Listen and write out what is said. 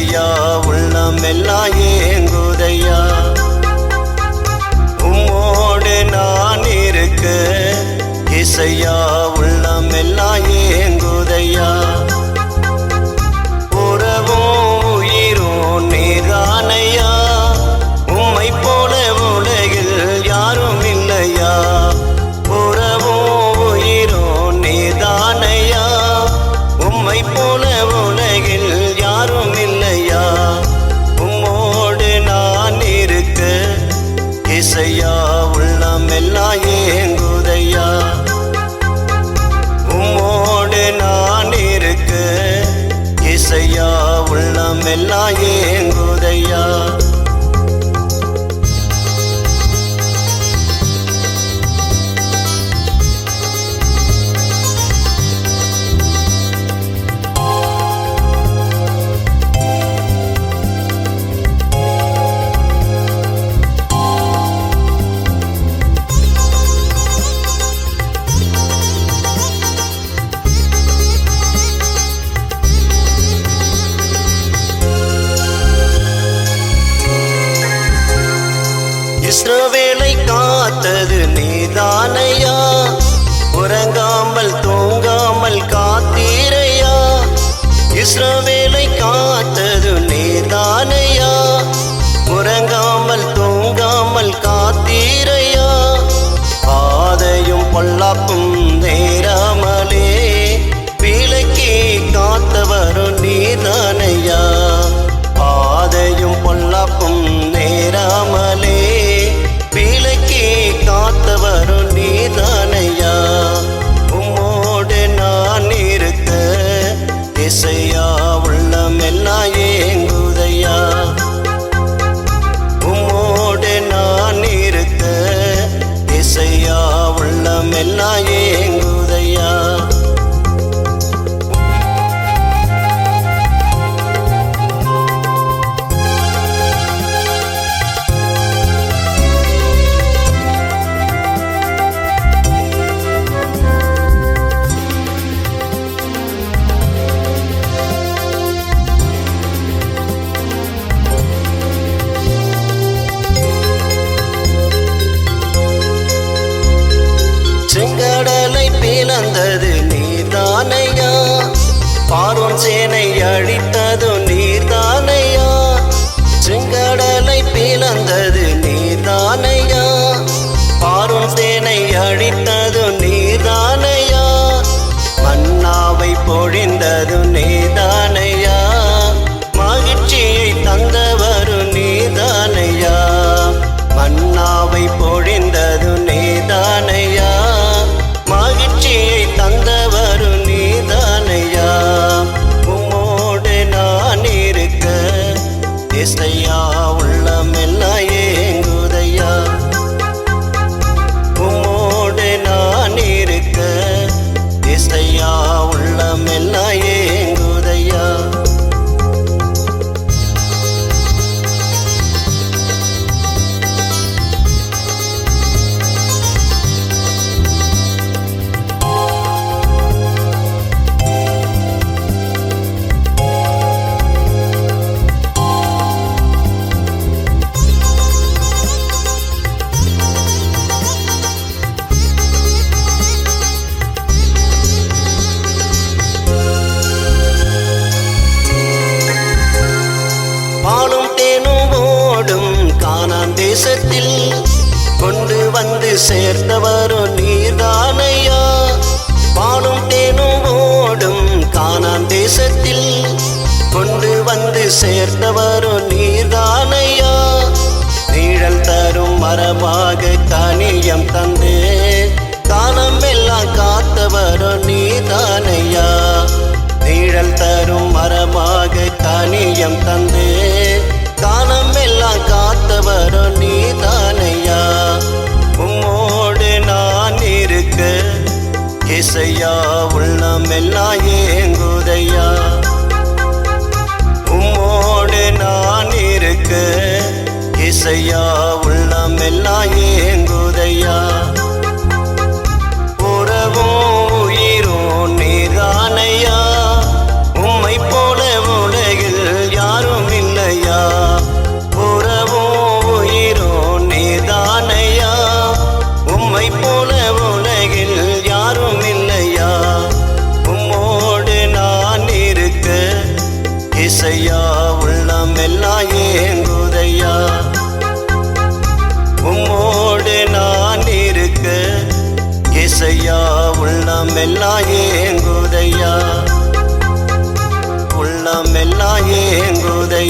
இசையா உள்ளமெல்லாம் ஏங்குதையா. உம்மோடு நான் இருக்க இசையா உள்ளமெல்லாம் ஏங்குதையா. உறவும் உயிரும் நீதானையா, உம்மை போல உலகில் யாரும் இல்லையா. உறவும் உயிரும் நீதானையா, உம்மை போல உலகில் யாரும் இல்லையா. உம்மோடு நான் இருக்க இசையா உள்ளமெல்லாம் ஏங்குதையா. உம்மோடு நான் இருக்க இசையா உள்ளமெல்லாம் ஏங்குதையா. இஸ்ரவேலை காத்தது நீதானையா, உறங்காமல் தூங்காமல் காத்தீரையா. இஸ்ரவேலை காத்தது நீதானையா, உறங்காமல் தூங்காமல் காத்தீரையா. பாதையும் பொல்லாப்பும் நேராமலே விலக்கி காத்தவரும் நீதானையா. பாதையும் பொல்லாப்பும் நேராமலே விலக்கி காத்தவரும் நீதானையா. உம்மோடு நான் இருக்க இசையா உள்ளமெல்லாம் ஏங்குதையா. உம்மோடு நான் இருக்க இசையா உள்ளமெல்லாம் ஏங்குதையா. செங்கடலை பிளந்தது நீதானையா, பார்வோன் சேனை அழித்தது நீதானையா. செங்கடலை பிளந்தது நீதானையா, பார்வோன் சேனை அழித்தது நீதானையா. மன்னாவை பொழிந்தது நீதானையா, மகிழ்ச்சியை தந்தவரு நீதானையா. மன்னாவை பொழிந்தது நீதானையா, மகிழ்ச்சியை தந்தவரு நீதானையா. உம்மோடு நான் இருக்க இசையா உள்ளமெல்லாம் ஏங்குதையா. உம்மோடு நான் இருக்க இசையா உள்ளமெல்லாம் ஏங்குதையா. பாலும் தேனும் ஓடும் கானான் தேசத்தில் கொண்டு வந்து சேர்த்தவரும் நீதானையா. பாலும் தேனும் ஓடும் கானான் தேசத்தில் கொண்டு வந்து சேர்த்தவரும் நீதானையா. நீழல் தரும் மரமாக கனியம் தந்து காலம் எல்லாம் காத்தவரும் நீதானையா. நீழல் தரும் மரமாக கனியம் தந்து காலம் எல்லாம் காத்தவரும் நீதானையா. உம்மோடு நான் இருக்க இசையா உள்ளமெல்லாம் ஏங்குதையா. உம்மோடு நான் இருக்க இசையா உள்ளமெல்லாம் ஏங்குதையா. உறவும் உயிரும் நீதானையா, உம்மை போல உலகில் யாரும் உள்ளமெல்லாம் ஏங்குதையா. உம்மோடு நான் இருக்க இசையா உள்ளமெல்லாம் ஏங்குதையா, உள்ளமெல்லாம் ஏங்குதையா.